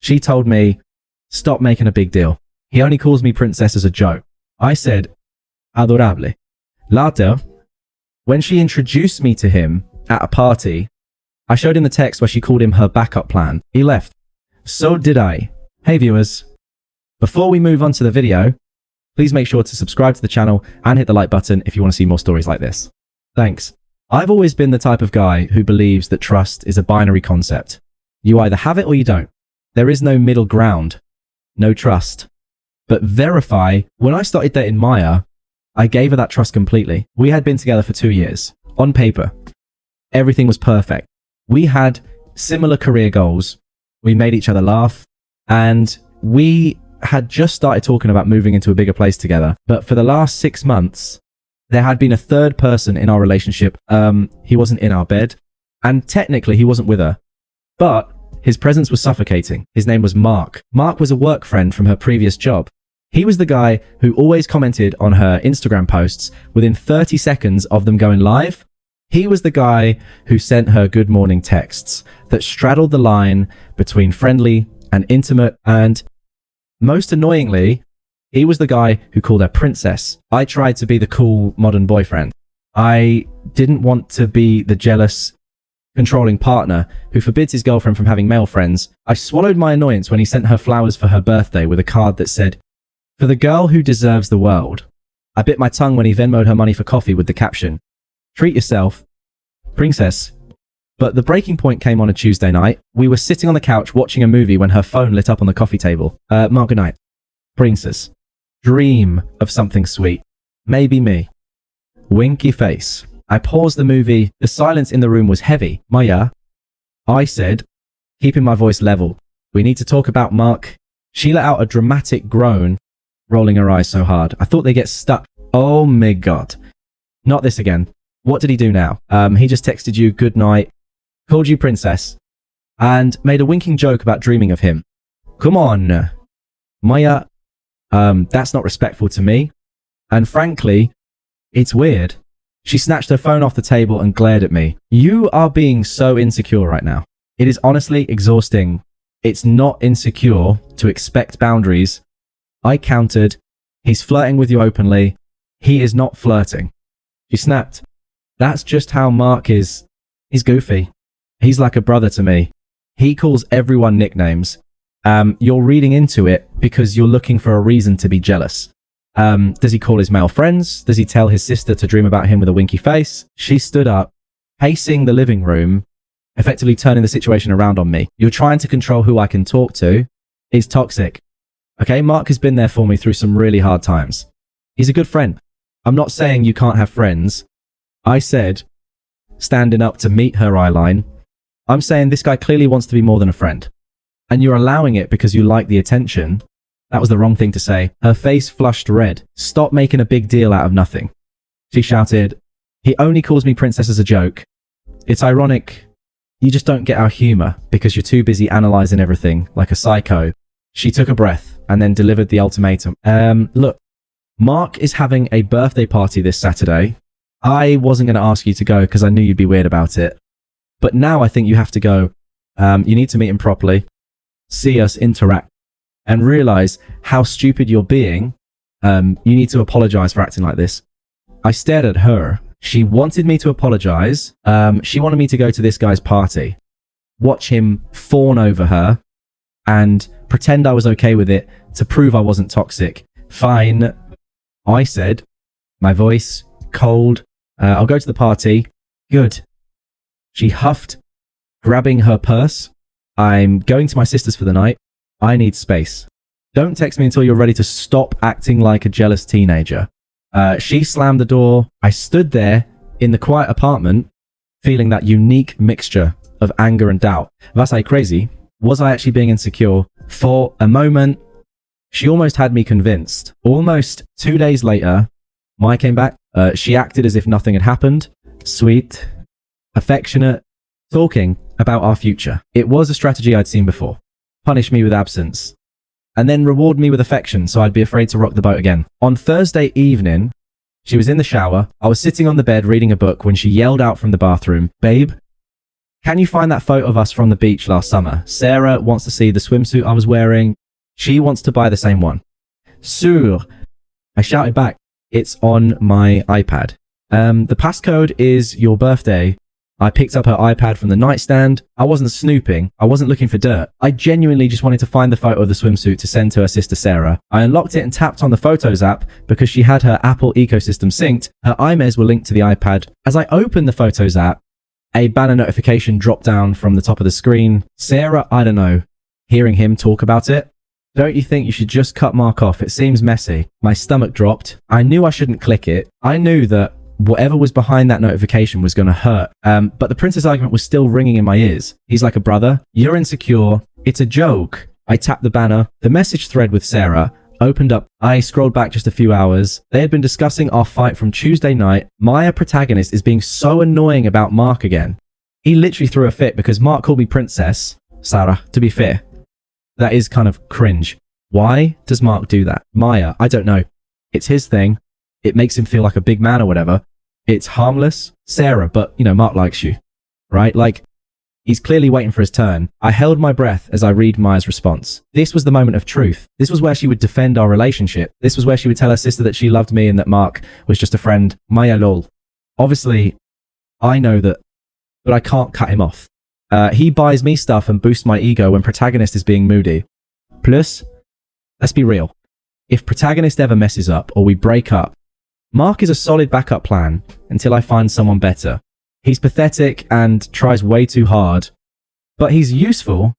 She told me, stop making a big deal. He only calls me princess as a joke. I said, adorable. Later, when she introduced me to him at a party, I showed him the text where she called him her backup plan. He left. So did I. Hey viewers, before we move on to the video, please make sure to subscribe to the channel and hit the like button if you want to see more stories like this. Thanks. I've always been the type of guy who believes that trust is a binary concept. You either have it or you don't. There is no middle ground. No trust. But verify, when I started dating Maya, I gave her that trust completely. We had been together for 2 years. On paper, everything was perfect. We had similar career goals. We made each other laugh. And we had just started talking about moving into a bigger place together. But for the last 6 months, there had been a third person in our relationship. He wasn't in our bed. And technically, he wasn't with her. But his presence was suffocating. His name was Mark. Mark was a work friend from her previous job. He was the guy who always commented on her Instagram posts within 30 seconds of them going live. He was the guy who sent her good morning texts that straddled the line between friendly and intimate, and most annoyingly, he was the guy who called her princess. I tried to be the cool modern boyfriend. I didn't want to be the jealous, controlling partner who forbids his girlfriend from having male friends. I swallowed my annoyance when he sent her flowers for her birthday with a card that said, "For the girl who deserves the world." I bit my tongue when he Venmo'd her money for coffee with the caption, "Treat yourself, princess." But the breaking point came on a Tuesday night. We were sitting on the couch watching a movie when her phone lit up on the coffee table. Mark, good night. Princess. Dream of something sweet. Maybe me. Winky face. I paused the movie. The silence in the room was heavy. Maya. I said, keeping my voice level, "We need to talk about Mark." She let out a dramatic groan, rolling her eyes so hard. I thought they'd get stuck. Oh my God. Not this again. What did he do now? He just texted you good night, called you princess, and made a winking joke about dreaming of him. Come on, Maya. That's not respectful to me. And frankly, it's weird. She snatched her phone off the table and glared at me. You are being so insecure right now. It is honestly exhausting. It's not insecure to expect boundaries. I countered. He's flirting with you openly. He is not flirting. She snapped. That's just how Mark is. He's goofy. He's like a brother to me. He calls everyone nicknames. You're reading into it because you're looking for a reason to be jealous. Does he call his male friends? Does he tell his sister to dream about him with a winky face? She stood up, pacing the living room, effectively turning the situation around on me. You're trying to control who I can talk to. It's toxic. Okay, Mark has been there for me through some really hard times. He's a good friend. I'm not saying you can't have friends. I said, standing up to meet her eye line, I'm saying this guy clearly wants to be more than a friend. And you're allowing it because you like the attention. That was the wrong thing to say. Her face flushed red. Stop making a big deal out of nothing. She shouted, he only calls me princess as a joke. It's ironic. You just don't get our humor because you're too busy analyzing everything like a psycho. She took a breath and then delivered the ultimatum. Look, Mark is having a birthday party this Saturday. I wasn't going to ask you to go because I knew you'd be weird about it. But now I think you have to go. You need to meet him properly, see us interact, and realize how stupid you're being. You need to apologize for acting like this. I stared at her. She wanted me to apologize. She wanted me to go to this guy's party, watch him fawn over her, and pretend I was okay with it to prove I wasn't toxic. Fine, I said, my voice cold. I'll go to the party. Good. She huffed, grabbing her purse. I'm going to my sister's for the night. I need space. Don't text me until you're ready to stop acting like a jealous teenager. She slammed the door. I stood there in the quiet apartment, feeling that unique mixture of anger and doubt. Was I crazy? Was I actually being insecure? For a moment, she almost had me convinced. Almost 2 days later, Maya came back. She acted as if nothing had happened. Sweet, affectionate, talking about our future. It was a strategy I'd seen before. Punish me with absence, and then reward me with affection so I'd be afraid to rock the boat again. On Thursday evening, she was in the shower. I was sitting on the bed reading a book when she yelled out from the bathroom, "Babe, Can you find that photo of us from the beach last summer? Sarah wants to see the swimsuit I was wearing. She wants to buy the same one. Sûr. I shouted back, it's on my iPad. The passcode is your birthday. I picked up her iPad from the nightstand. I wasn't snooping. I wasn't looking for dirt. I genuinely just wanted to find the photo of the swimsuit to send to her sister Sarah. I unlocked it and tapped on the Photos app because she had her Apple ecosystem synced. Her iMes were linked to the iPad. As I opened the Photos app, a banner notification dropped down from the top of the screen. Sarah, I don't know, hearing him talk about it. Don't you think you should just cut Mark off? It seems messy. My stomach dropped. I knew I shouldn't click it. I knew that whatever was behind that notification was going to hurt. But the princess argument was still ringing in my ears. He's like a brother. You're insecure. It's a joke. I tapped the banner. The message thread with Sarah opened up. I scrolled back just a few hours. They had been discussing our fight from Tuesday night. Maya, protagonist, is being so annoying about Mark again. He literally threw a fit because Mark called me princess. Sarah, to be fair, that is kind of cringe. Why does Mark do that? Maya, I don't know. It's his thing. It makes him feel like a big man or whatever. It's harmless. Sarah, but, you know, Mark likes you, right? Like, he's clearly waiting for his turn. I held my breath as I read Maya's response. This was the moment of truth. This was where she would defend our relationship. This was where she would tell her sister that she loved me and that Mark was just a friend. Maya lol. Obviously, I know that, but I can't cut him off. He buys me stuff and boosts my ego when protagonist is being moody. Plus, let's be real. If protagonist ever messes up or we break up, Mark is a solid backup plan until I find someone better. He's pathetic and tries way too hard, but he's useful,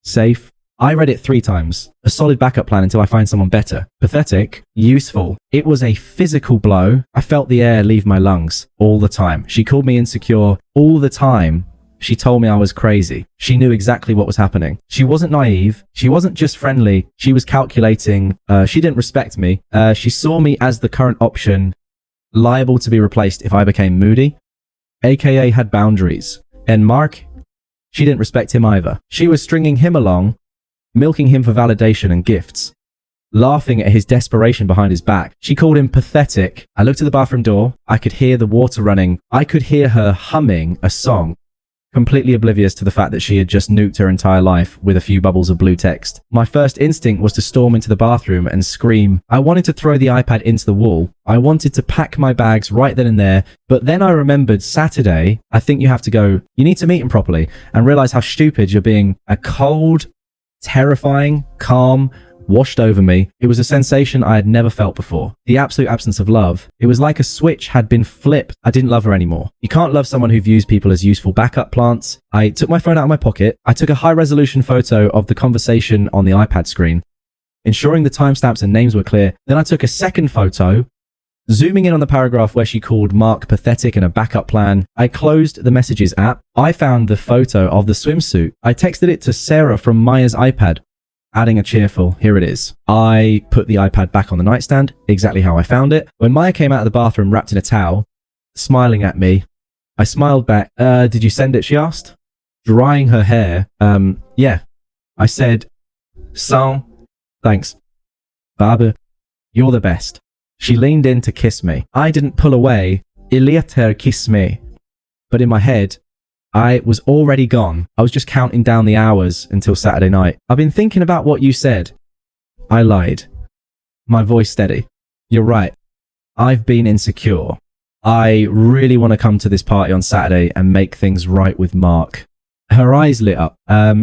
safe. I read it 3 times. A solid backup plan until I find someone better. Pathetic, useful. It was a physical blow. I felt the air leave my lungs all the time. She called me insecure all the time. She told me I was crazy. She knew exactly what was happening. She wasn't naive. She wasn't just friendly. She was calculating. She didn't respect me. She saw me as the current option, liable to be replaced if I became moody. AKA had boundaries. And Mark, she didn't respect him either. She was stringing him along, milking him for validation and gifts, laughing at his desperation behind his back. She called him pathetic. I looked at the bathroom door. I could hear the water running. I could hear her humming a song, completely oblivious to the fact that she had just nuked her entire life with a few bubbles of blue text. My first instinct was to storm into the bathroom and scream. I wanted to throw the iPad into the wall. I wanted to pack my bags right then and there, but then I remembered Saturday. I think you have to go, you need to meet him properly and realize how stupid you're being. A cold, terrifying, calm, washed over me. It was a sensation I had never felt before. The absolute absence of love. It was like a switch had been flipped. I didn't love her anymore. You can't love someone who views people as useful backup plants. I took my phone out of my pocket. I took a high-resolution photo of the conversation on the iPad screen, ensuring the timestamps and names were clear. Then I took a second photo, zooming in on the paragraph where she called Mark pathetic and a backup plan. I closed the Messages app. I found the photo of the swimsuit. I texted it to Sarah from Maya's iPad, adding a cheerful, here it is. I put the iPad back on the nightstand, exactly how I found it. When Maya came out of the bathroom wrapped in a towel, smiling at me, I smiled back. Did you send it? She asked, drying her hair. Yeah. I said, so, thanks. Baba, you're the best. She leaned in to kiss me. I didn't pull away. Il let her kiss me. But in my head, I was already gone. I was just counting down the hours until Saturday night. I've been thinking about what you said. I lied. My voice steady. You're right. I've been insecure. I really want to come to this party on Saturday and make things right with Mark. Her eyes lit up.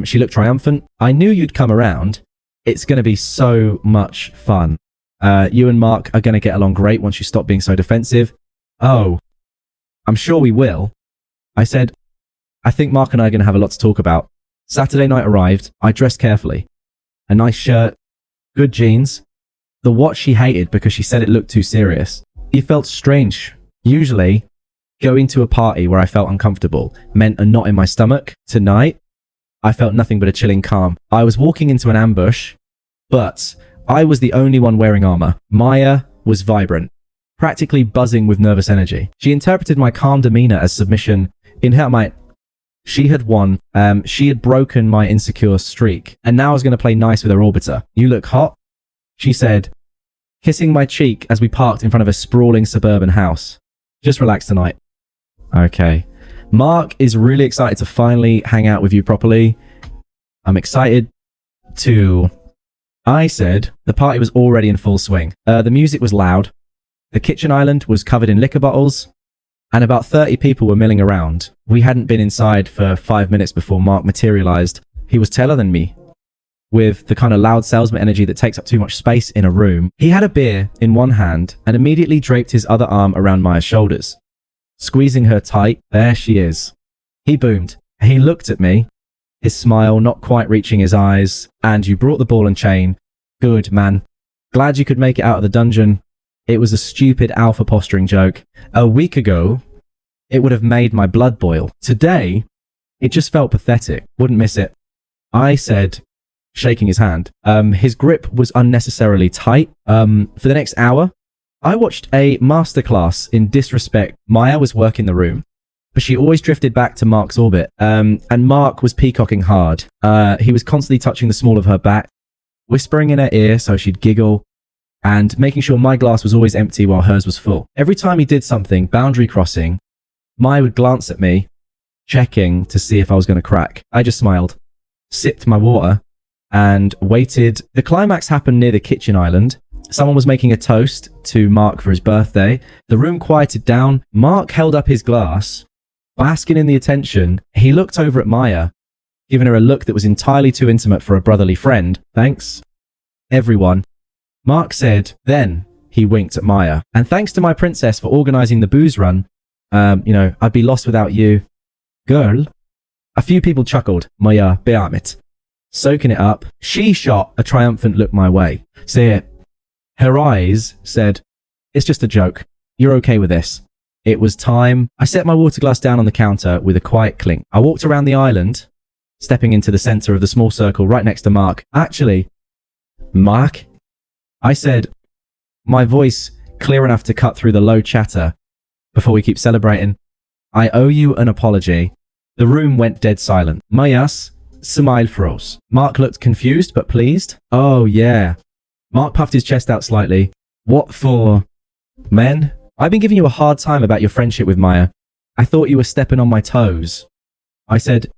She looked triumphant. I knew you'd come around. It's going to be so much fun. You and Mark are going to get along great once you stop being so defensive. Oh, I'm sure we will. I said, I think Mark and I are going to have a lot to talk about. Saturday night arrived. I dressed carefully. A nice shirt, good jeans. The watch she hated because she said it looked too serious. It felt strange. Usually, going to a party where I felt uncomfortable meant a knot in my stomach. Tonight, I felt nothing but a chilling calm. I was walking into an ambush, but I was the only one wearing armor. Maya was vibrant, practically buzzing with nervous energy. She interpreted my calm demeanor as submission. In her mind, she had won. She had broken my insecure streak, and now I was going to play nice with her orbiter. You look hot, she said, kissing my cheek as we parked in front of a sprawling suburban house. Just relax tonight. Okay. Mark is really excited to finally hang out with you properly. I'm excited to... I said the party was already in full swing. The music was loud. The kitchen island was covered in liquor bottles. And about 30 people were milling around. We hadn't been inside for 5 minutes before Mark materialized. He was taller than me, with the kind of loud salesman energy that takes up too much space in a room. He had a beer in one hand and immediately draped his other arm around Maya's shoulders. Squeezing her tight, there she is. He boomed. He looked at me, his smile not quite reaching his eyes. And you brought the ball and chain. Good, man. Glad you could make it out of the dungeon. It was a stupid alpha posturing joke. A week ago, it would have made my blood boil. Today, it just felt pathetic. Wouldn't miss it. I said, shaking his hand. His grip was unnecessarily tight. For the next hour, I watched a masterclass in disrespect. Maya was working the room, but she always drifted back to Mark's orbit. And Mark was peacocking hard. He was constantly touching the small of her back, whispering in her ear so she'd giggle, and making sure my glass was always empty while hers was full. Every time he did something boundary crossing, Maya would glance at me, checking to see if I was going to crack. I just smiled, sipped my water, and waited. The climax happened near the kitchen island. Someone was making a toast to Mark for his birthday. The room quieted down. Mark held up his glass, basking in the attention. He looked over at Maya, giving her a look that was entirely too intimate for a brotherly friend. Thanks, everyone. Mark said. Then he winked at Maya. And thanks to my princess for organizing the booze run. I'd be lost without you. Girl. A few people chuckled. Maya beamit. Soaking it up, she shot a triumphant look my way. See it. Her eyes said, it's just a joke. You're okay with this. It was time. I set my water glass down on the counter with a quiet clink. I walked around the island, stepping into the center of the small circle right next to Mark. Actually, Mark? I said, my voice clear enough to cut through the low chatter before we keep celebrating. I owe you an apology. The room went dead silent. Mayas, smile froze. Mark looked confused but pleased. Oh yeah. Mark puffed his chest out slightly. What for? Men? I've been giving you a hard time about your friendship with Maya. I thought you were stepping on my toes. I said,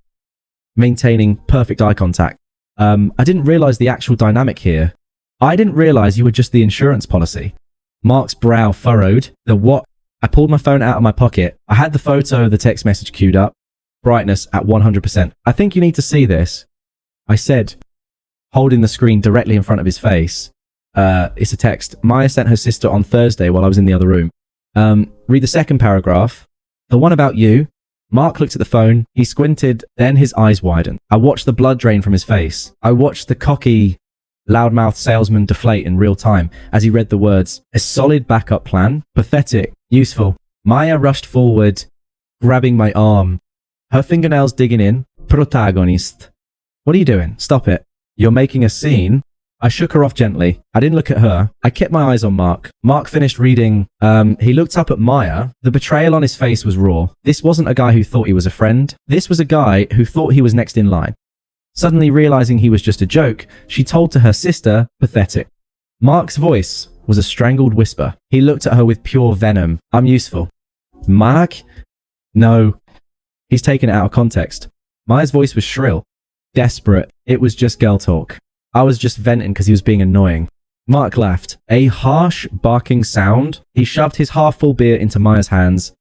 maintaining perfect eye contact. I didn't realize the actual dynamic here. I didn't realize you were just the insurance policy. Mark's brow furrowed. The what? I pulled my phone out of my pocket. I had the photo of the text message queued up. Brightness at 100%. I think you need to see this. I said, holding the screen directly in front of his face. It's a text. Maya sent her sister on Thursday while I was in the other room. Read the second paragraph. The one about you. Mark looked at the phone. He squinted, then his eyes widened. I watched the blood drain from his face. I watched the cocky, loudmouth salesman deflate in real time as he read the words. A solid backup plan. Pathetic. Useful. Maya rushed forward, grabbing my arm. Her fingernails digging in. Protagonist. What are you doing? Stop it. You're making a scene. I shook her off gently. I didn't look at her. I kept my eyes on Mark. Mark finished reading. He looked up at Maya. The betrayal on his face was raw. This wasn't a guy who thought he was a friend. This was a guy who thought he was next in line. Suddenly realizing he was just a joke, she told to her sister, pathetic. Mark's voice was a strangled whisper. He looked at her with pure venom. I'm useful. Mark? No. He's taken it out of context. Maya's voice was shrill. Desperate. It was just girl talk. I was just venting because he was being annoying. Mark laughed. A harsh, barking sound. He shoved his half-full beer into Maya's hands,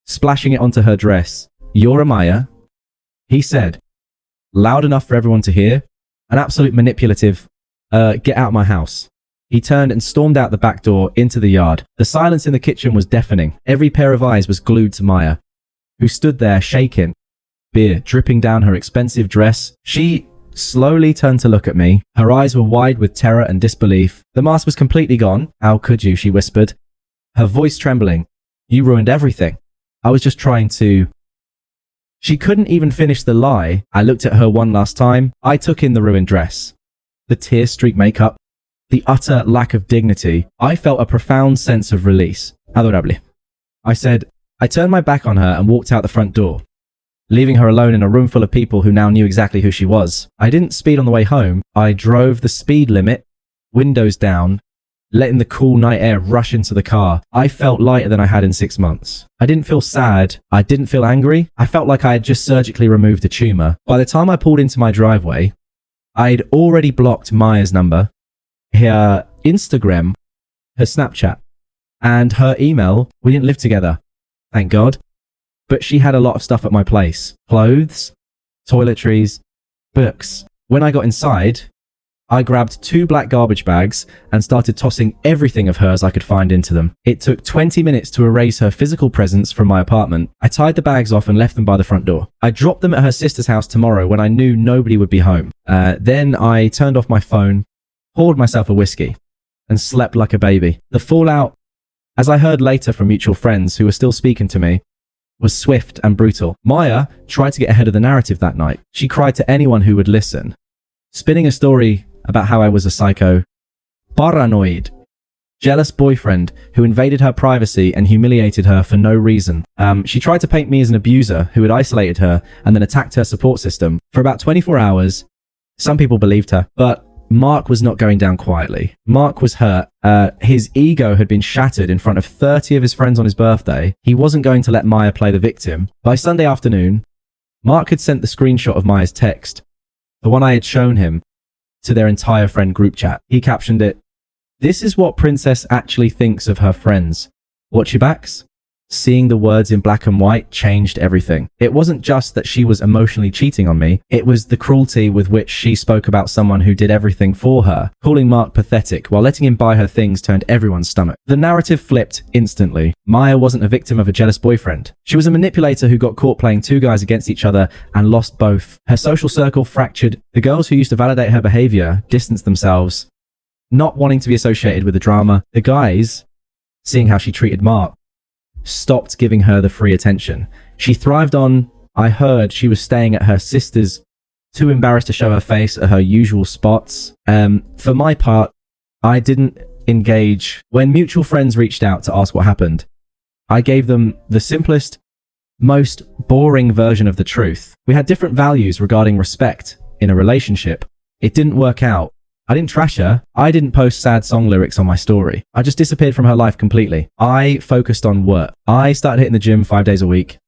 splashing it onto her dress. You're a Maya? He said, loud enough for everyone to hear. An absolute manipulative, get out my house. He turned and stormed out the back door into the yard. The silence in the kitchen was deafening. Every pair of eyes was glued to Maya, who stood there shaking, beer dripping down her expensive dress. She slowly turned to look at me. Her eyes were wide with terror and disbelief. The mask was completely gone. How could you? She whispered, her voice trembling. You ruined everything. I was just trying to... She couldn't even finish the lie. I looked at her one last time. I took in the ruined dress, the tear-streaked makeup, the utter lack of dignity. I felt a profound sense of release. Adorable. I said. I turned my back on her and walked out the front door, leaving her alone in a room full of people who now knew exactly who she was. I didn't speed on the way home. I drove the speed limit, windows down, letting the cool night air rush into the car. I felt lighter than I had in 6 months. I didn't feel sad. I didn't feel angry. I felt like I had just surgically removed a tumor. By the time I pulled into my driveway, I'd already blocked Maya's number, her Instagram, her Snapchat, and her email. We didn't live together, thank God. But she had a lot of stuff at my place. Clothes, toiletries, books. When I got inside, I grabbed 2 black garbage bags and started tossing everything of hers I could find into them. It took 20 minutes to erase her physical presence from my apartment. I tied the bags off and left them by the front door. I dropped them at her sister's house tomorrow when I knew nobody would be home. Then I turned off my phone, poured myself a whiskey, and slept like a baby. The fallout, as I heard later from mutual friends who were still speaking to me, was swift and brutal. Maya tried to get ahead of the narrative that night. She cried to anyone who would listen, spinning a story about how I was a psycho, paranoid, jealous boyfriend who invaded her privacy and humiliated her for no reason. She tried to paint me as an abuser who had isolated her and then attacked her support system. For about 24 hours, some people believed her, but Mark was not going down quietly. Mark was hurt. His ego had been shattered in front of 30 of his friends on his birthday. He wasn't going to let Maya play the victim. By Sunday afternoon, Mark had sent the screenshot of Maya's text, the one I had shown him, to their entire friend group chat. He captioned it, "This is what Princess actually thinks of her friends. Watch your backs." Seeing the words in black and white changed everything. It wasn't just that she was emotionally cheating on me, it was the cruelty with which she spoke about someone who did everything for her. Calling Mark pathetic while letting him buy her things turned everyone's stomach. The narrative flipped instantly. Maya wasn't a victim of a jealous boyfriend. She was a manipulator who got caught playing 2 guys against each other and lost both. Her social circle fractured. The girls who used to validate her behavior distanced themselves, not wanting to be associated with the drama. The guys, seeing how she treated Mark, stopped giving her the free attention. She thrived on, I heard she was staying at her sister's, too embarrassed to show her face at her usual spots. For my part, I didn't engage. When mutual friends reached out to ask what happened, I gave them the simplest, most boring version of the truth. We had different values regarding respect in a relationship. It didn't work out. I didn't trash her. I didn't post sad song lyrics on my story. I just disappeared from her life completely. I focused on work. I started hitting the gym 5 days a week,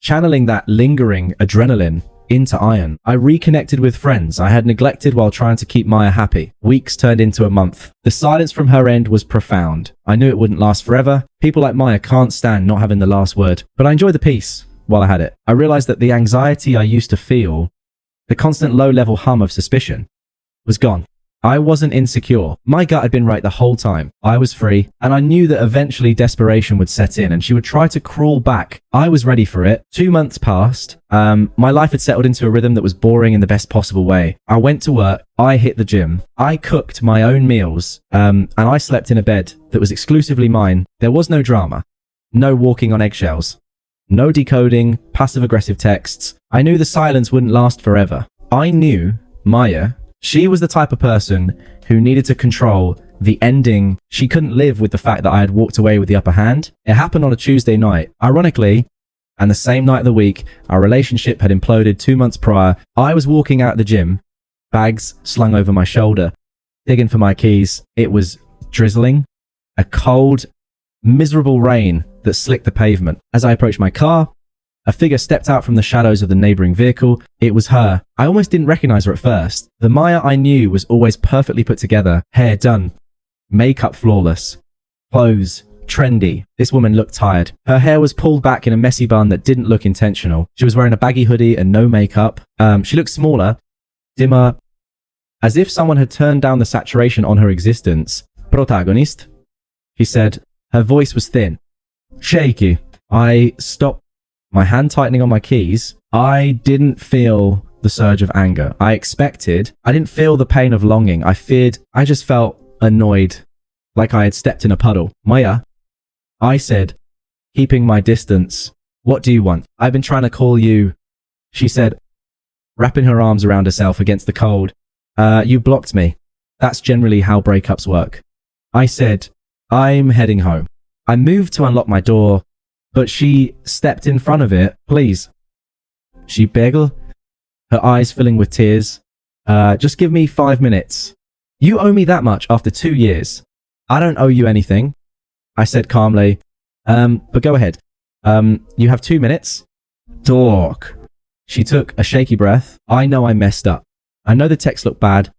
channeling that lingering adrenaline into iron. I reconnected with friends I had neglected while trying to keep Maya happy. Weeks turned into a month. The silence from her end was profound. I knew it wouldn't last forever. People like Maya can't stand not having the last word. But I enjoyed the peace while I had it. I realized that the anxiety I used to feel, the constant low-level hum of suspicion, was gone. I wasn't insecure. My gut had been right the whole time. I was free, and I knew that eventually desperation would set in and she would try to crawl back. I was ready for it. 2 months passed. My life had settled into a rhythm that was boring in the best possible way. I went to work. I hit the gym. I cooked my own meals, and I slept in a bed that was exclusively mine. There was no drama. No walking on eggshells. No decoding, passive-aggressive texts. I knew the silence wouldn't last forever. I knew Maya, she was the type of person who needed to control the ending. She couldn't live with the fact that I had walked away with the upper hand. It happened on a Tuesday night. Ironically, and the same night of the week, our relationship had imploded 2 months prior. I was walking out the gym, bags slung over my shoulder, digging for my keys. It was drizzling, a cold, miserable rain that slicked the pavement. As I approached my car, a figure stepped out from the shadows of the neighboring vehicle. It was her. I almost didn't recognize her at first. The Maya I knew was always perfectly put together, hair done, makeup flawless, clothes trendy. This woman looked tired. Her hair was pulled back in a messy bun that didn't look intentional. She was wearing a baggy hoodie and no makeup. She looked smaller, dimmer, as if someone had turned down the saturation on her existence. Protagonist, she said. Her voice was thin, shaky. I stopped, my hand tightening on my keys. I didn't feel the surge of anger I expected. I didn't feel the pain of longing. I just felt annoyed, like I had stepped in a puddle. Maya, I said, keeping my distance. What do you want? I've been trying to call you, she said, wrapping her arms around herself against the cold. You blocked me. That's generally how breakups work. I said, I'm heading home. I moved to unlock my door, but she stepped in front of it. Please. She begged, her eyes filling with tears. Just give me 5 minutes. You owe me that much after 2 years. I don't owe you anything, I said calmly. But go ahead. You have 2 minutes. Talk. She took a shaky breath. I know I messed up. I know the text looked bad,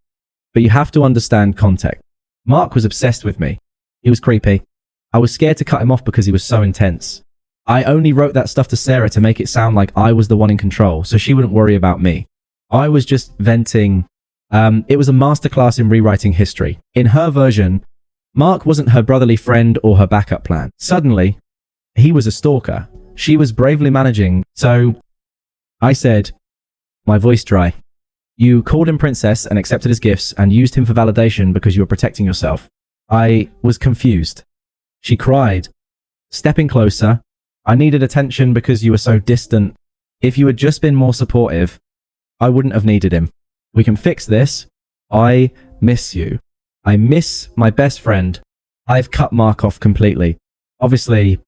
but you have to understand context. Mark was obsessed with me. He was creepy. I was scared to cut him off because he was so intense. I only wrote that stuff to Sarah to make it sound like I was the one in control, so she wouldn't worry about me. I was just venting. It was a masterclass in rewriting history. In her version, Mark wasn't her brotherly friend or her backup plan. Suddenly, he was a stalker. She was bravely managing, so I said, my voice dry. You called him princess and accepted his gifts and used him for validation because you were protecting yourself. I was confused. She cried, stepping closer. I needed attention because you were so distant. If you had just been more supportive, I wouldn't have needed him. We can fix this. I miss you. I miss my best friend. I've cut Mark off completely. Obviously,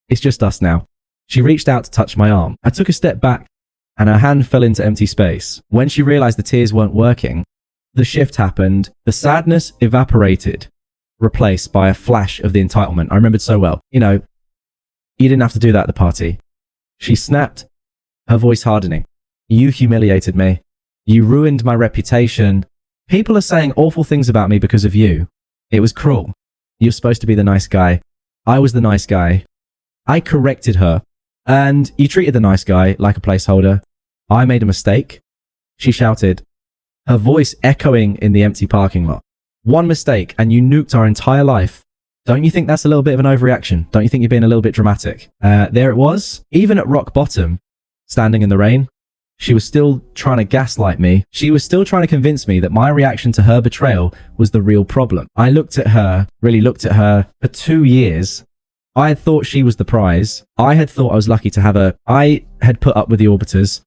it's just us now. She reached out to touch my arm. I took a step back and her hand fell into empty space. When she realized the tears weren't working, the shift happened. The sadness evaporated, replaced by a flash of the entitlement I remembered so well. You know, you didn't have to do that at the party. She snapped, her voice hardening. You humiliated me. You ruined my reputation. People are saying awful things about me because of you. It was cruel. You're supposed to be the nice guy. I was the nice guy. I corrected her, and you treated the nice guy like a placeholder. I made a mistake. She shouted, her voice echoing in the empty parking lot. One mistake, and you nuked our entire life. Don't you think that's a little bit of an overreaction? Don't you think you're being a little bit dramatic? There it was. Even at rock bottom, standing in the rain, she was still trying to gaslight me. She was still trying to convince me that my reaction to her betrayal was the real problem. I looked at her, really looked at her for 2 years. I had thought she was the prize. I had thought I was lucky to have her. I had put up with the orbiters,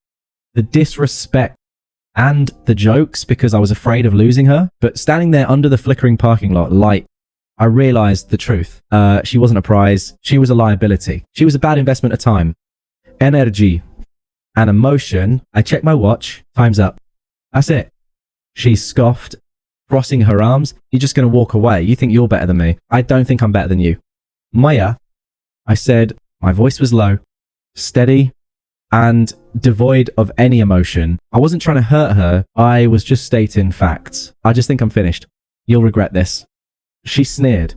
the disrespect, and the jokes because I was afraid of losing her. But standing there under the flickering parking lot light, I realized the truth. She wasn't a prize. She was a liability. She was a bad investment of time, energy, and emotion. I checked my watch. Time's up. That's it. She scoffed, crossing her arms. You're just going to walk away. You think you're better than me. I don't think I'm better than you. Maya, I said. My voice was low, steady, and devoid of any emotion. I wasn't trying to hurt her. I was just stating facts. I just think I'm finished. You'll regret this. She sneered,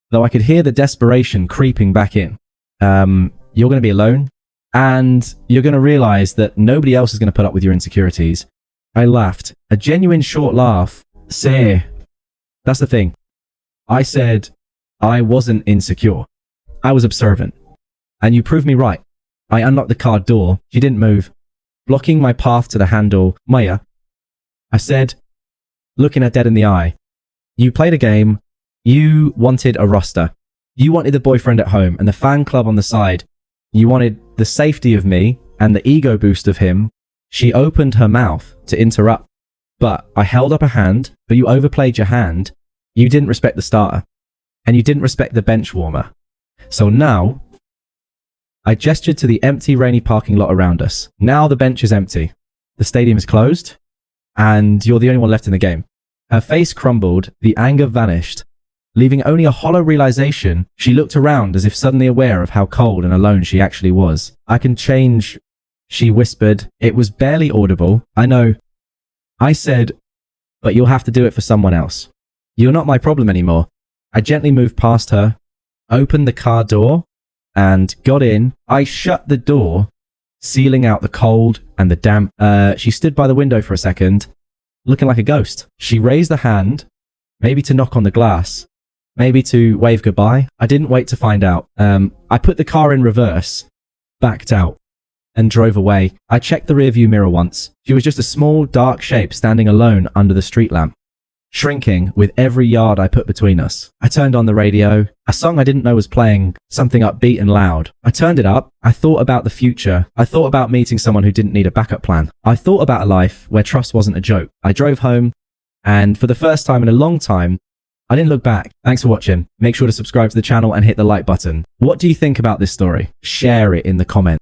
though I could hear the desperation creeping back in. You're going to be alone, and you're going to realize that nobody else is going to put up with your insecurities. I laughed, a genuine short laugh. Say, that's the thing. I said I wasn't insecure. I was observant. And you proved me right. I unlocked the car door. She didn't move, blocking my path to the handle. Maya, I said, looking her dead in the eye. You played a game. You wanted a roster. You wanted the boyfriend at home and the fan club on the side. You wanted the safety of me and the ego boost of him. She opened her mouth to interrupt, but I held up a hand, but you overplayed your hand. You didn't respect the starter, and you didn't respect the bench warmer. So now, I gestured to the empty, rainy parking lot around us. Now the bench is empty. The stadium is closed, and you're the only one left in the game. Her face crumbled, the anger vanished, leaving only a hollow realization. She looked around as if suddenly aware of how cold and alone she actually was. I can change, she whispered. It was barely audible. I know. I said, but you'll have to do it for someone else. You're not my problem anymore. I gently moved past her, opened the car door, and got in. I shut the door, sealing out the cold and the damp. She stood by the window for a second, looking like a ghost. She raised a hand, maybe to knock on the glass, maybe to wave goodbye. I didn't wait to find out. I put the car in reverse, backed out, and drove away. I checked the rearview mirror once. She was just a small, dark shape standing alone under the street lamp, shrinking with every yard I put between us. I turned on the radio. A song I didn't know was playing, something upbeat and loud. I turned it up. I thought about the future. I thought about meeting someone who didn't need a backup plan. I thought about a life where trust wasn't a joke. I drove home, and for the first time in a long time, I didn't look back. Thanks for watching. Make sure to subscribe to the channel and hit the like button. What do you think about this story? Share it in the comments.